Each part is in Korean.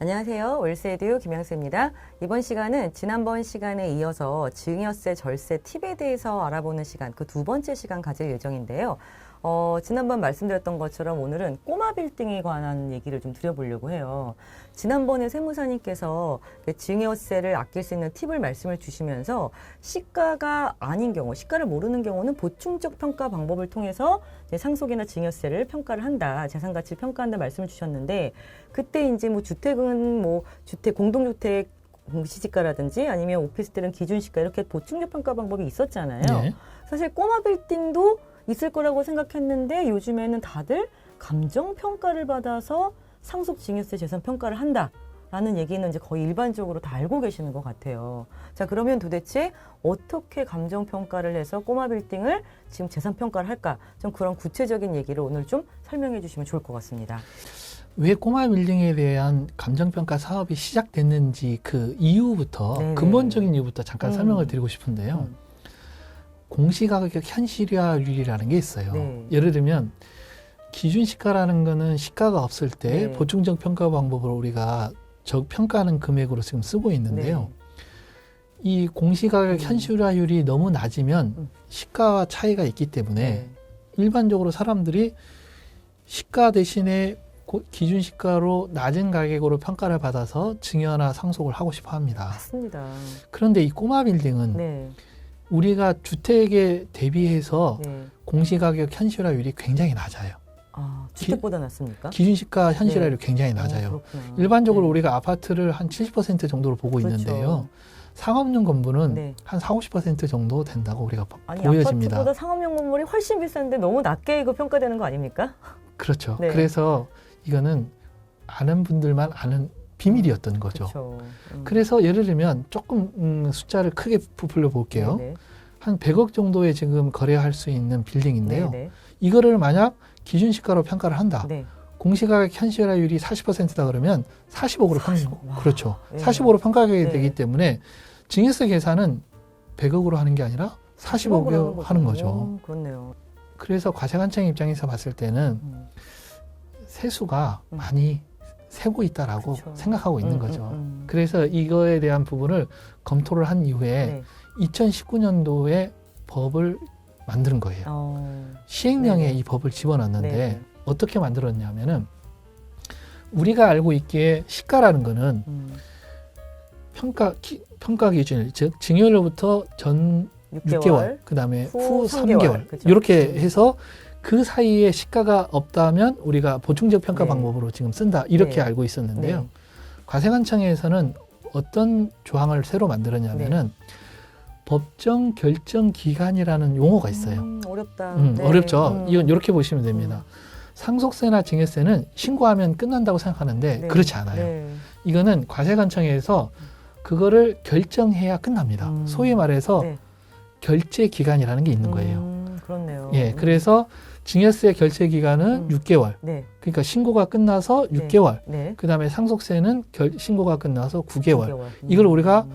안녕하세요. 월세에듀 김양수입니다. 이번 시간은 지난번 시간에 이어서 증여세, 절세 팁에 대해서 알아보는 시간, 그 두 번째 시간 가질 예정인데요. 지난번 말씀드렸던 것처럼 오늘은 꼬마 빌딩에 관한 얘기를 좀 드려보려고 해요. 지난번에 세무사님께서 증여세를 아낄 수 있는 팁을 말씀을 주시면서 시가가 아닌 경우, 시가를 모르는 경우는 보충적 평가 방법을 통해서 상속이나 증여세를 평가를 한다, 재산가치를 평가한다 말씀을 주셨는데, 그때 이제 뭐 주택은 뭐 주택, 공동주택 공시지가라든지 아니면 오피스텔은 기준시가 이렇게 보충적 평가 방법이 있었잖아요. 네. 사실 꼬마 빌딩도 있을 거라고 생각했는데 요즘에는 다들 감정평가를 받아서 상속증여세 재산평가를 한다라는 얘기는 이제 거의 일반적으로 다 알고 계시는 것 같아요. 자, 그러면 도대체 어떻게 감정평가를 해서 꼬마 빌딩을 지금 재산평가를 할까? 좀 그런 구체적인 얘기를 오늘 좀 설명해 주시면 좋을 것 같습니다. 왜 꼬마 빌딩에 대한 감정평가 사업이 시작됐는지 그 이유부터, 네네. 근본적인 이유부터 잠깐 설명을 드리고 싶은데요. 공시가격 현실화율이라는 게 있어요. 네. 예를 들면 기준시가라는 거는 시가가 없을 때 네. 보충적 평가 방법으로 우리가 평가하는 금액으로 지금 쓰고 있는데요. 네. 이 공시가격 현실화율이 너무 낮으면 시가와 차이가 있기 때문에 네. 일반적으로 사람들이 시가 대신에 기준시가로 낮은 가격으로 평가를 받아서 증여나 상속을 하고 싶어 합니다. 맞습니다. 그런데 이 꼬마 빌딩은 네. 우리가 주택에 대비해서 네. 공시가격 현실화율이 굉장히 낮아요. 아, 주택보다 낮습니까? 기준시가 현실화율이 네. 굉장히 낮아요. 그렇구나. 일반적으로 네. 우리가 아파트를 한 70% 정도로 보고 그렇죠. 있는데요. 상업용 건물은 네. 한 40~50% 정도 된다고 우리가 아니, 보여집니다. 아파트보다 상업용 건물이 훨씬 비싼데 너무 낮게 이거 평가되는 거 아닙니까? 그렇죠. 네. 그래서 이거는 아는 분들만 아는 비밀이었던 거죠. 그렇죠. 그래서 예를 들면 조금 숫자를 크게 부풀려 볼게요. 네네. 한 100억 정도에 지금 거래할 수 있는 빌딩인데요. 네네. 이거를 만약 기준시가로 평가를 한다. 네. 공시가격 현실화율이 40%다 그러면 40억으로 그렇죠. 네. 40억으로 평가하게 네. 되기 때문에 증여세 계산은 100억으로 하는 게 아니라 40억으로 하는 거죠. 그렇네요. 그래서 과세관청 입장에서 봤을 때는 세수가 많이 세고 있다라고 그쵸. 생각하고 있는 거죠. 그래서 이거에 대한 부분을 검토를 한 이후에 네. 2019년도에 법을 만드는 거예요. 시행령에 네네. 이 법을 집어넣는데 네네. 어떻게 만들었냐면은 우리가 알고 있기에 시가라는 거는 평가 기준, 즉 증여로부터 전 6개월, 그 다음에 후 3개월 그쵸? 이렇게 해서 그 사이에 시가가 없다면 우리가 보충적 평가 네. 방법으로 지금 쓴다 이렇게 네. 알고 있었는데요. 네. 과세관청에서는 어떤 조항을 새로 만들었냐면은 법정 결정 기간이라는 용어가 있어요. 어렵다. 어렵죠. 이건 이렇게 보시면 됩니다. 상속세나 증여세는 신고하면 끝난다고 생각하는데 네. 그렇지 않아요. 네. 이거는 과세관청에서 그거를 결정해야 끝납니다. 소위 말해서 네. 결제 기간이라는 게 있는 거예요. 그렇네요. 예, 그래서 증여세 결제 기간은 6개월. 네. 그러니까 신고가 끝나서 6개월. 네. 그 다음에 상속세는 신고가 끝나서 9개월. 9개월. 이걸 우리가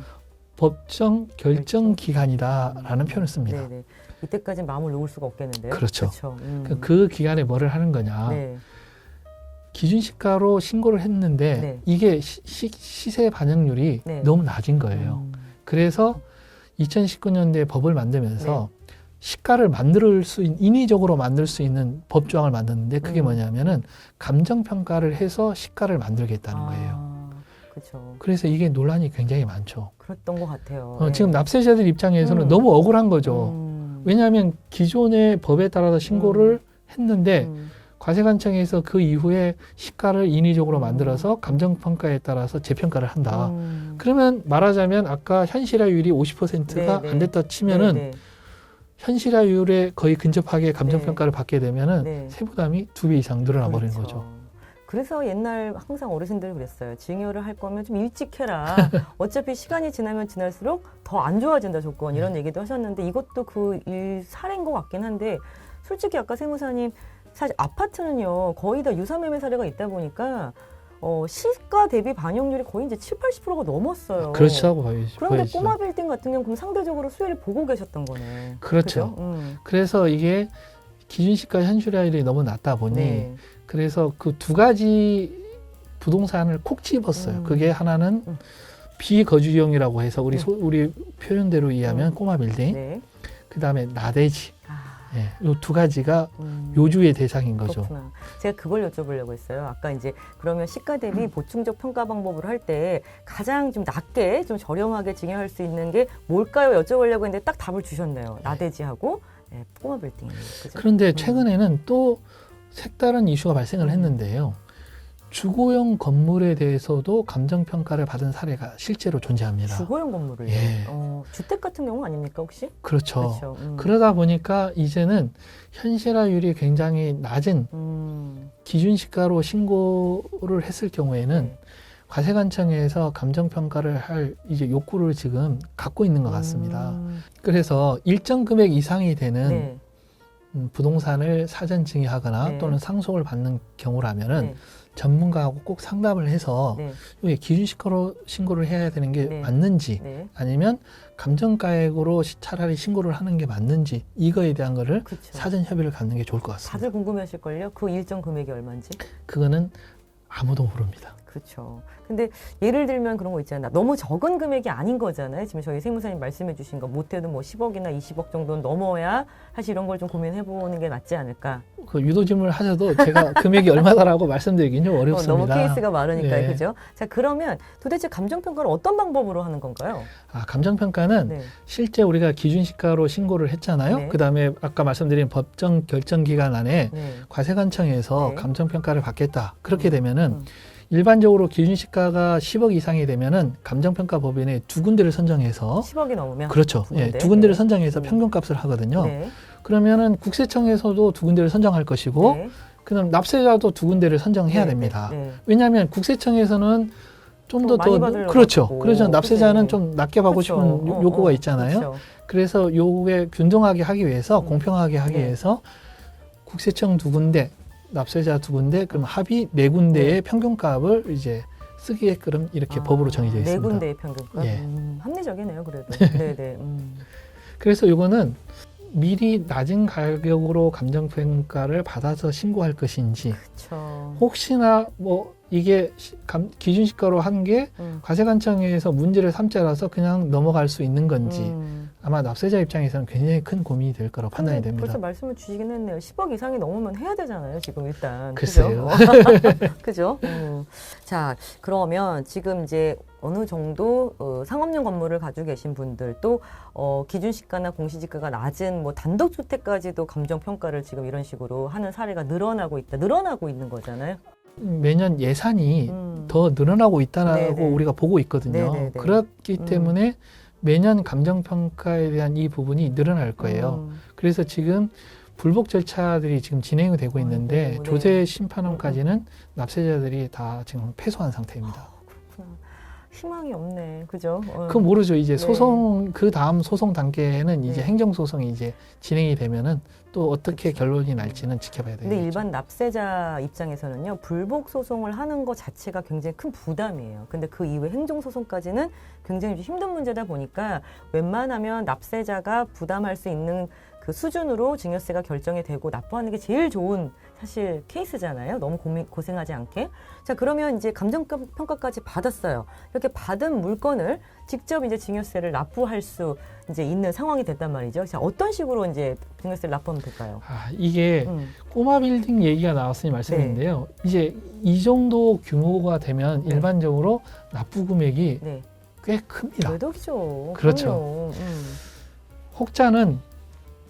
법정 결정 기간이다라는 표현을 씁니다. 네네. 이때까지는 마음을 놓을 수가 없겠는데요. 그렇죠. 그렇죠. 그 기간에 뭐를 하는 거냐. 네. 기준시가로 신고를 했는데 네. 이게 시세 반영률이 네. 너무 낮은 거예요. 그래서 2019년도에 법을 만들면서 시가를 인위적으로 만들 수 있는 법조항을 만드는데 그게 뭐냐면은 감정평가를 해서 시가를 만들겠다는 거예요. 그렇죠. 그래서 이게 논란이 굉장히 많죠. 그랬던 것 같아요. 지금 납세자들 입장에서는 너무 억울한 거죠. 왜냐하면 기존의 법에 따라서 신고를 했는데 과세관청에서 그 이후에 시가를 인위적으로 만들어서 감정평가에 따라서 재평가를 한다. 그러면 말하자면 아까 현실화율이 50%가 네, 안 됐다 치면은 네. 현실화율에 거의 근접하게 감정평가를 받게 되면은 네. 세부담이 2배 이상 늘어나 버리는 그렇죠. 거죠. 그래서 옛날 항상 어르신들이 그랬어요. 증여를 할 거면 좀 일찍 해라. 어차피 시간이 지나면 지날수록 더 안 좋아진다 조건 이런 얘기도 하셨는데 이것도 그 사례인 것 같긴 한데 솔직히 아까 세무사님 사실 아파트는요 거의 다 유사매매 사례가 있다 보니까 시가 대비 반영률이 거의 이제 70~80%가 넘었어요. 그렇죠. 거의. 그런데 꼬마 빌딩 같은 경우는 그럼 상대적으로 수혜를 보고 계셨던 거네. 그렇죠. 그죠? 그래서 이게 기준시가 현실화율이 너무 낮다 보니 네. 그래서 그 두 가지 부동산을 콕 집었어요. 그게 하나는 비거주용이라고 해서 우리 표현대로 이해하면 꼬마 빌딩. 네. 그다음에 나대지. 아, 예, 요 두 가지가 요주의 대상인 거죠. 그렇구나. 제가 그걸 여쭤보려고 했어요. 아까 이제 그러면 시가 대비 보충적 평가 방법을 할 때 가장 좀 낮게 좀 저렴하게 증여할 수 있는 게 뭘까요? 여쭤보려고 했는데 딱 답을 주셨네요. 나대지하고 꼬마 빌딩이에요. 그죠? 그런데 최근에는 또 색다른 이슈가 발생을 했는데요. 주거용 건물에 대해서도 감정평가를 받은 사례가 실제로 존재합니다. 주거용 건물을요? 예. 주택 같은 경우 아닙니까 혹시? 그렇죠. 그렇죠. 그러다 보니까 이제는 현실화율이 굉장히 낮은 기준시가로 신고를 했을 경우에는 네. 과세관청에서 감정평가를 할 이제 욕구를 지금 갖고 있는 것 같습니다. 그래서 일정 금액 이상이 되는 네. 부동산을 사전 증여하거나 네. 또는 상속을 받는 경우라면은 네. 전문가하고 꼭 상담을 해서 네. 이게 기준시가로 신고를 해야 되는 게 네. 맞는지 네. 아니면 감정가액으로 차라리 신고를 하는 게 맞는지 이거에 대한 거를 그렇죠. 사전 협의를 갖는 게 좋을 것 같습니다. 다들 궁금해하실걸요? 그 일정 금액이 얼마인지? 그거는 아무도 모릅니다. 그렇죠. 근데 예를 들면 그런 거 있잖아. 너무 적은 금액이 아닌 거잖아요. 지금 저희 세무사님 말씀해 주신 거 못해도 뭐 10억이나 20억 정도는 넘어야 사실 이런 걸 좀 고민해 보는 게 낫지 않을까. 그 유도질문을 하셔도 제가 금액이 얼마다라고 말씀드리긴 좀 어렵습니다. 너무 케이스가 많으니까요. 네. 그죠? 자, 그러면 도대체 감정평가를 어떤 방법으로 하는 건가요? 감정평가는 네. 실제 우리가 기준시가로 신고를 했잖아요. 네. 그다음에 아까 말씀드린 법정 결정 기간 안에 네. 과세관청에서 네. 감정평가를 받겠다. 그렇게 되면은 음. 일반적으로 기준시가가 10억 이상이 되면은 감정평가법인에 두 군데를 선정해서 10억이 넘으면 그렇죠. 두 군데. 두 군데를 네. 선정해서 평균값을 하거든요. 네. 그러면은 국세청에서도 두 군데를 선정할 것이고 네. 그다음 납세자도 두 군데를 선정해야 네. 됩니다. 네. 왜냐하면 국세청에서는 좀 더 많이 받으려고 그렇죠. 하고. 그래서 납세자는 그치. 좀 낮게 받고 그렇죠. 싶은 요구가 있잖아요. 그렇죠. 그래서 요게 균등하게 하기 위해서 공평하게 하기 네. 위해서 국세청 두 군데, 납세자 두 군데, 그럼 합의 네 군데의 네. 평균값을 이제 쓰게끔 이렇게 법으로 정해져 있습니다. 네 군데의 평균값. 예. 합리적이네요, 그래도. 네, 네. 그래서 요거는 미리 낮은 가격으로 감정평가를 받아서 신고할 것인지 그렇죠. 혹시나 뭐 이게 기준시가로 한 게 과세관청에서 문제를 삼지 않아서 그냥 넘어갈 수 있는 건지 아마 납세자 입장에서는 굉장히 큰 고민이 될 거라고 판단이 됩니다. 벌써 말씀을 주시긴 했네요. 10억 이상이 넘으면 해야 되잖아요, 지금 일단. 글쎄요. 그죠? 자, 그러면 지금 이제 어느 정도 상업용 건물을 가지고 계신 분들 또 기준시가나 공시지가가 낮은 뭐 단독주택까지도 감정평가를 지금 이런 식으로 하는 사례가 늘어나고 있는 거잖아요. 매년 예산이 더 늘어나고 있다고 네네. 우리가 보고 있거든요. 네네네. 그렇기 때문에 매년 감정평가에 대한 이 부분이 늘어날 거예요. 그래서 지금 불복 절차들이 지금 진행이 되고 있는데 아이고, 네. 조세 심판원까지는 납세자들이 다 지금 패소한 상태입니다. 그렇구나. 희망이 없네. 그죠? 그건 모르죠. 이제 네. 소송 그 다음 소송 단계에는 이제 네. 행정소송이 이제 진행이 되면은 또 어떻게 그쵸. 결론이 날지는 지켜봐야 되겠죠. 근데 일반 납세자 입장에서는요, 불복 소송을 하는 것 자체가 굉장히 큰 부담이에요. 근데 그 이후에 행정 소송까지는 굉장히 좀 힘든 문제다 보니까 웬만하면 납세자가 부담할 수 있는 그 수준으로 증여세가 결정이 되고 납부하는 게 제일 좋은 사실 케이스잖아요. 너무 고생하지 않게. 자, 그러면 이제 감정평가까지 받았어요. 이렇게 받은 물건을 직접 이제 증여세를 납부할 수 이제 있는 상황이 됐단 말이죠. 자, 어떤 식으로 이제 증여세를 납부하면 될까요? 이게 꼬마 빌딩 얘기가 나왔으니 말씀인데요. 이제 이 정도 규모가 되면 네. 일반적으로 납부 금액이 네. 꽤 큽니다. 매덕이죠. 그렇죠. 혹자는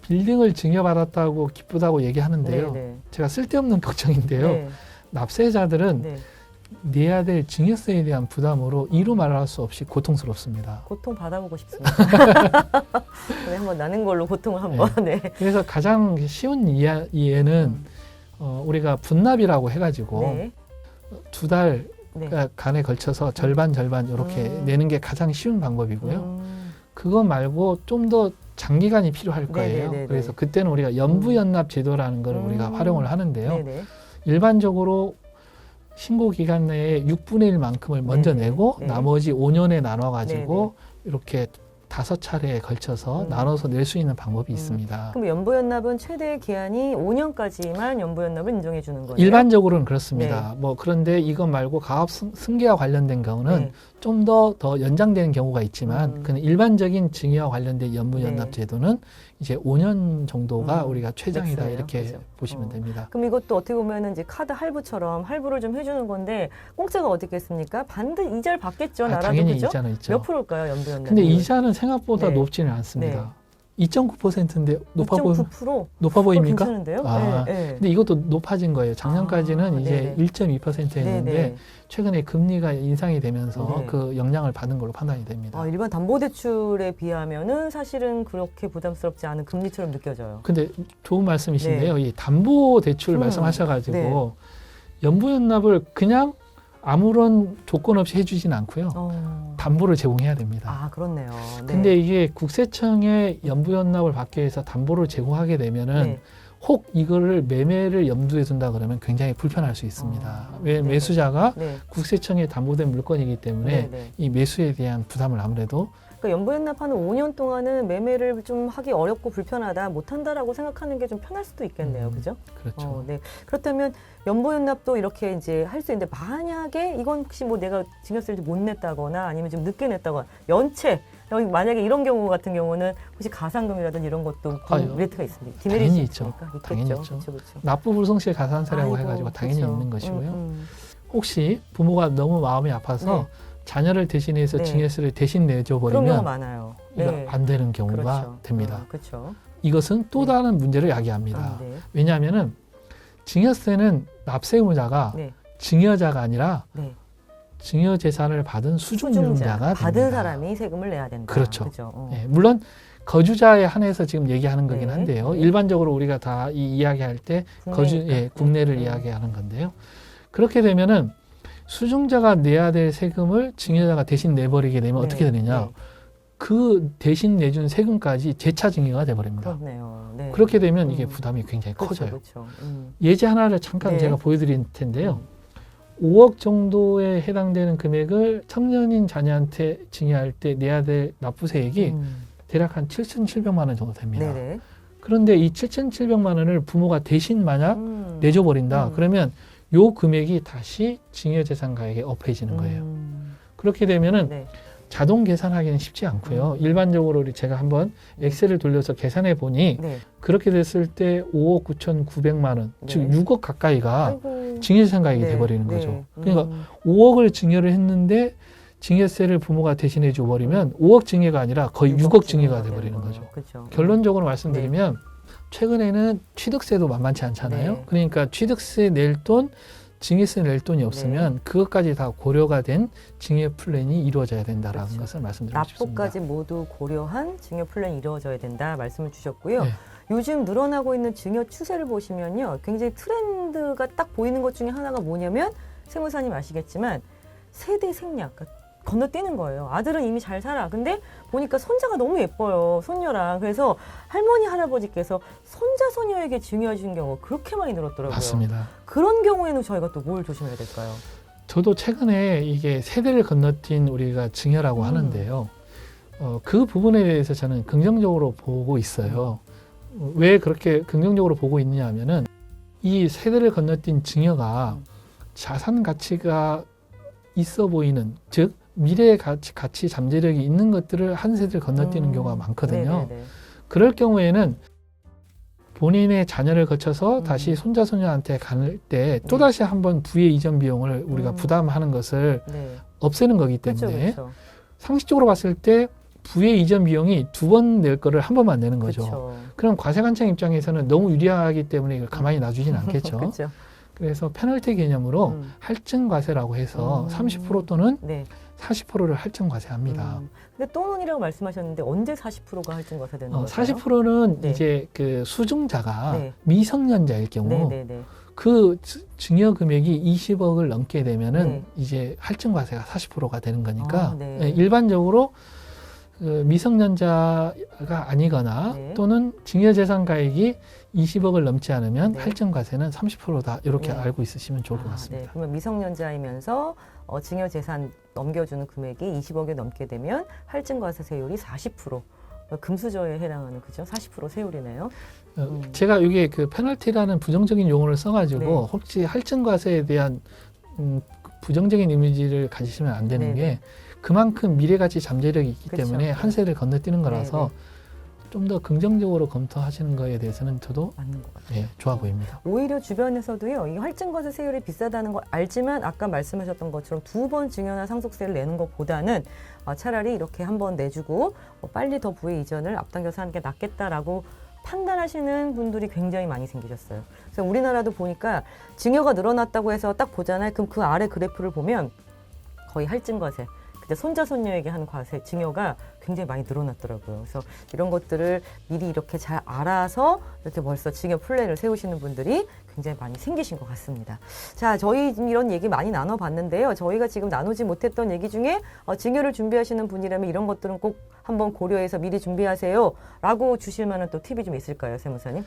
빌딩을 증여받았다고 기쁘다고 얘기하는데요. 네, 네. 제가 쓸데없는 걱정인데요. 네. 납세자들은 네. 내야 될 증여세에 대한 부담으로 이루 말할 수 없이 고통스럽습니다. 고통 받아보고 싶습니다. 네, 한번 나는 걸로 고통을 한번. 네. 그래서 가장 쉬운 이해는 우리가 분납이라고 해가지고 네. 두 달 네. 간에 걸쳐서 절반 이렇게 내는 게 가장 쉬운 방법이고요. 그거 말고 좀 더 장기간이 필요할 거예요. 네네네네. 그래서 그때는 우리가 연부연납 제도라는 걸 우리가 활용을 하는데요. 네네. 일반적으로 신고 기간 내에 6분의 1만큼을 먼저 네네. 내고 네. 나머지 5년에 나눠 가지고 이렇게 5차례에 걸쳐서 나눠서 낼 수 있는 방법이 있습니다. 그럼 연부연납은 최대 기한이 5년까지만 연부연납을 인정해 주는 거예요? 일반적으로는 그렇습니다. 뭐 그런데 이것 말고 가압 승계와 관련된 경우는 네. 좀 더 연장되는 경우가 있지만 그 일반적인 증여와 관련된 연부연납 네. 제도는 이제 5년 정도가 우리가 최장이다 맥스예요. 이렇게 그죠? 보시면 됩니다. 그럼 이것도 어떻게 보면은 이제 카드 할부처럼 할부를 좀 해주는 건데 공짜가 어디겠습니까? 반드시 이자를 받겠죠. 나라도 당연히 그죠? 이자는 있죠. 몇 프로일까요, 연부연납? 근데 이자는 생각보다 네. 높지는 않습니다. 2.9%인데 높아 2.9%? 보입니까? 괜찮은데요? 아, 네, 네. 근데 이것도 높아진 거예요. 작년까지는 이제 네네. 1.2%였는데 네네. 최근에 금리가 인상이 되면서 네. 그 영향을 받은 걸로 판단이 됩니다. 일반 담보대출에 비하면은 사실은 그렇게 부담스럽지 않은 금리처럼 느껴져요. 근데 좋은 말씀이신데요. 이 담보 대출 말씀하셔가지고 연부연납을 그냥 아무런 조건 없이 해주진 않고요. 담보를 제공해야 됩니다. 그렇네요. 네. 근데 이게 국세청에 연부연납을 받기 위해서 담보를 제공하게 되면은 네. 혹 이거를 매매를 염두에 둔다 그러면 굉장히 불편할 수 있습니다. 왜 네네. 매수자가 네. 국세청에 담보된 물건이기 때문에 네네. 이 매수에 대한 부담을 아무래도 그러니까 연부연납하는 5년 동안은 매매를 좀 하기 어렵고 불편하다, 못한다라고 생각하는 게 좀 편할 수도 있겠네요. 그죠? 그렇죠. 네. 그렇다면 연부연납도 이렇게 이제 할 수 있는데 만약에 이건 혹시 뭐 내가 증여세를 못 냈다거나 아니면 좀 늦게 냈다거나 연체 만약에 이런 경우 같은 경우는 혹시 가산금이라든지 이런 것도 메리트가 있습니까? 당연히 있죠. 있겠죠. 당연히 있죠. 그렇죠, 그렇죠. 납부 불성실 가산세라고 아이고, 해가지고 당연히 그렇죠. 있는 것이고요. 혹시 부모가 너무 마음이 아파서 네. 자녀를 대신해서 네. 증여세를 대신 내줘 그런 경우가 버리면 많아요. 이거 네. 안 되는 경우가 그렇죠. 됩니다. 그렇죠. 이것은 또 네. 다른 문제를 야기합니다. 네. 왜냐하면은 증여세는 납세 의무자가 네. 증여자가 아니라 네. 증여 재산을 받은 수중자가 받은 됩니다. 사람이 세금을 내야 된다. 그렇죠. 그죠? 네, 물론 거주자에 한해서 지금 얘기하는 거긴 네. 한데요. 네. 일반적으로 우리가 다 이 이야기할 때 국내를 이야기하는 건데요. 그렇게 되면은 수중자가 내야 될 세금을 증여자가 대신 내버리게 되면 어떻게 되느냐? 네. 그 대신 내준 세금까지 재차 증여가 돼버립니다. 그렇네요. 네. 그렇게 되면 이게 부담이 굉장히 그렇죠, 커져요. 그렇죠. 예제 하나를 잠깐 네. 제가 보여드릴 텐데요. 5억 정도에 해당되는 금액을 청년인 자녀한테 증여할 때 내야 될 납부세액이 대략 한 7,700만 원 정도 됩니다. 네네. 그런데 이 7,700만 원을 부모가 대신 만약 내줘버린다. 음. 그러면 요 금액이 다시 증여재산가액에 업해지는 거예요. 그렇게 되면은 네. 자동 계산하기는 쉽지 않고요. 일반적으로 제가 한번 엑셀을 돌려서 계산해 보니 네. 그렇게 됐을 때 5억 9,900만 원, 네. 즉 6억 가까이가 아이고. 증여재산가액이 네. 돼버리는 네. 거죠. 그러니까 5억을 증여를 했는데 증여세를 부모가 대신해 줘버리면 5억 증여가 아니라 거의 6억 증여가 돼버리는 거죠. 그렇죠. 결론적으로 말씀드리면 최근에는 취득세도 만만치 않잖아요. 네. 그러니까 취득세 낼 돈, 증여세 낼 돈이 없으면 그것까지 다 고려가 된 증여 플랜이 이루어져야 된다라는 그렇죠. 것을 말씀드리고 싶습니다. 납부까지 모두 고려한 증여 플랜이 이루어져야 된다 말씀을 주셨고요. 네. 요즘 늘어나고 있는 증여 추세를 보시면요. 굉장히 트렌드가 딱 보이는 것 중에 하나가 뭐냐면 세무사님 아시겠지만 세대 생략, 그러니까 건너뛰는 거예요. 아들은 이미 잘 살아. 근데 보니까 손자가 너무 예뻐요. 손녀랑. 그래서 할머니, 할아버지께서 손자, 손녀에게 증여해 주는 경우가 그렇게 많이 늘었더라고요. 맞습니다. 그런 경우에는 저희가 또 뭘 조심해야 될까요? 저도 최근에 이게 세대를 건너뛴 우리가 증여라고 하는데요. 그 부분에 대해서 저는 긍정적으로 보고 있어요. 왜 그렇게 긍정적으로 보고 있느냐 하면은 이 세대를 건너뛴 증여가 자산 가치가 있어 보이는, 즉 미래의 가치 잠재력이 있는 것들을 한 세대를 건너뛰는 경우가 많거든요. 네네네. 그럴 경우에는 본인의 자녀를 거쳐서 다시 손자, 손녀한테 갈 때 또다시 한번 부의 이전 비용을 우리가 부담하는 것을 네. 없애는 거기 때문에 그렇죠. 상식적으로 봤을 때 부의 이전 비용이 2번 낼 거를 한 번만 내는 거죠. 그렇죠. 그럼 과세관청 입장에서는 너무 유리하기 때문에 이걸 가만히 놔두진 않겠죠. 그렇죠. 그래서 페널티 개념으로 할증과세라고 해서 30% 또는 네. 40%를 할증과세합니다. 근데 또는이라고 말씀하셨는데 언제 40%가 할증과세 되는 거예요? 40%는 네. 이제 그 수중자가 네. 미성년자일 경우 네네네. 그 증여 금액이 20억을 넘게 되면은 네. 이제 할증과세가 40%가 되는 거니까 네. 일반적으로 그 미성년자가 아니거나 네. 또는 증여재산가액이 20억을 넘지 않으면 네. 할증과세는 30%다 이렇게 네. 알고 있으시면 좋을 것 네. 같습니다. 그러면 미성년자이면서 증여재산 넘겨주는 금액이 20억이 넘게 되면 할증과세세율이 40%. 금수저에 해당하는 그죠? 40% 세율이네요. 제가 이게 그 페널티라는 부정적인 용어를 써가지고 네. 혹시 할증과세에 대한 부정적인 이미지를 가지시면 안 되는 네, 게 네. 그만큼 미래가치 잠재력이 있기 그렇죠. 때문에 한세를 건너뛰는 거라서 네, 좀 더 긍정적으로 검토하시는 거에 대해서는 저도 맞는 것 같아요. 좋아 보입니다. 오히려 주변에서도요, 이 할증과세 세율이 비싸다는 걸 알지만 아까 말씀하셨던 것처럼 2번 증여나 상속세를 내는 것보다는 차라리 이렇게 한번 내주고 빨리 더 부의 이전을 앞당겨서 하는 게 낫겠다라고 판단하시는 분들이 굉장히 많이 생기셨어요. 그래서 우리나라도 보니까 증여가 늘어났다고 해서 딱 보잖아요. 그럼 그 아래 그래프를 보면 거의 할증과세. 그때 손자 손녀에게 한 과세 증여가 굉장히 많이 늘어났더라고요. 그래서 이런 것들을 미리 이렇게 잘 알아서 이렇게 벌써 증여 플랜을 세우시는 분들이 굉장히 많이 생기신 것 같습니다. 자, 저희 지금 이런 얘기 많이 나눠봤는데요. 저희가 지금 나누지 못했던 얘기 중에 증여를 준비하시는 분이라면 이런 것들은 꼭 한번 고려해서 미리 준비하세요 라고 주실 만한 또 팁이 좀 있을까요, 세무사님?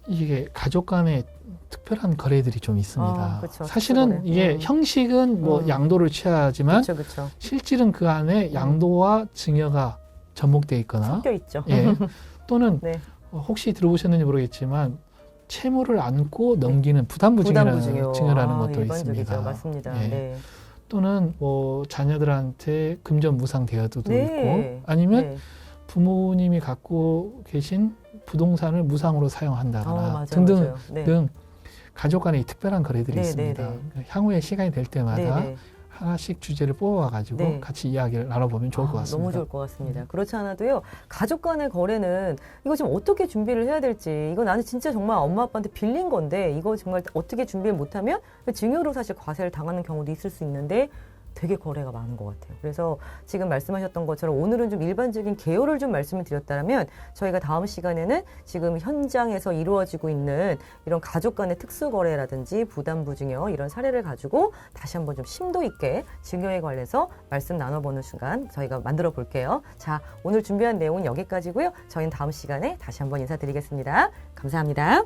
이게 가족 간의 특별한 거래들이 좀 있습니다. 그렇죠. 사실은 특수거래. 이게 형식은 뭐 양도를 취하지만 그렇죠. 실질은 그 안에 양도와 증여가 접목되어 있거나 섞여 있죠. 또는 네. 혹시 들어보셨는지 모르겠지만 채무를 안고 넘기는 부담부 증여라는 것도 일반적이죠. 있습니다. 맞습니다. 예. 네. 또는 뭐 자녀들한테 금전 무상 대여도 네. 있고 아니면 네. 부모님이 갖고 계신 부동산을 무상으로 사용한다거나 맞아요, 등등 맞아요. 네. 등 가족 간의 특별한 거래들이 네, 있습니다. 네, 향후에 시간이 될 때마다 네, 네. 하나씩 주제를 뽑아가지고 네. 같이 이야기를 나눠보면 좋을 것 같습니다. 너무 좋을 것 같습니다. 그렇지 않아도요, 가족 간의 거래는 이거 지금 어떻게 준비를 해야 될지, 이거 나는 진짜 정말 엄마 아빠한테 빌린 건데, 이거 정말 어떻게 준비를 못하면 증여로 사실 과세를 당하는 경우도 있을 수 있는데, 되게 거래가 많은 것 같아요. 그래서 지금 말씀하셨던 것처럼 오늘은 좀 일반적인 개요를 좀 말씀을 드렸다면 저희가 다음 시간에는 지금 현장에서 이루어지고 있는 이런 가족 간의 특수거래라든지 부담부증여 이런 사례를 가지고 다시 한번 좀 심도 있게 증여에 관해서 말씀 나눠보는 순간 저희가 만들어 볼게요. 자, 오늘 준비한 내용은 여기까지고요. 저희는 다음 시간에 다시 한번 인사드리겠습니다. 감사합니다.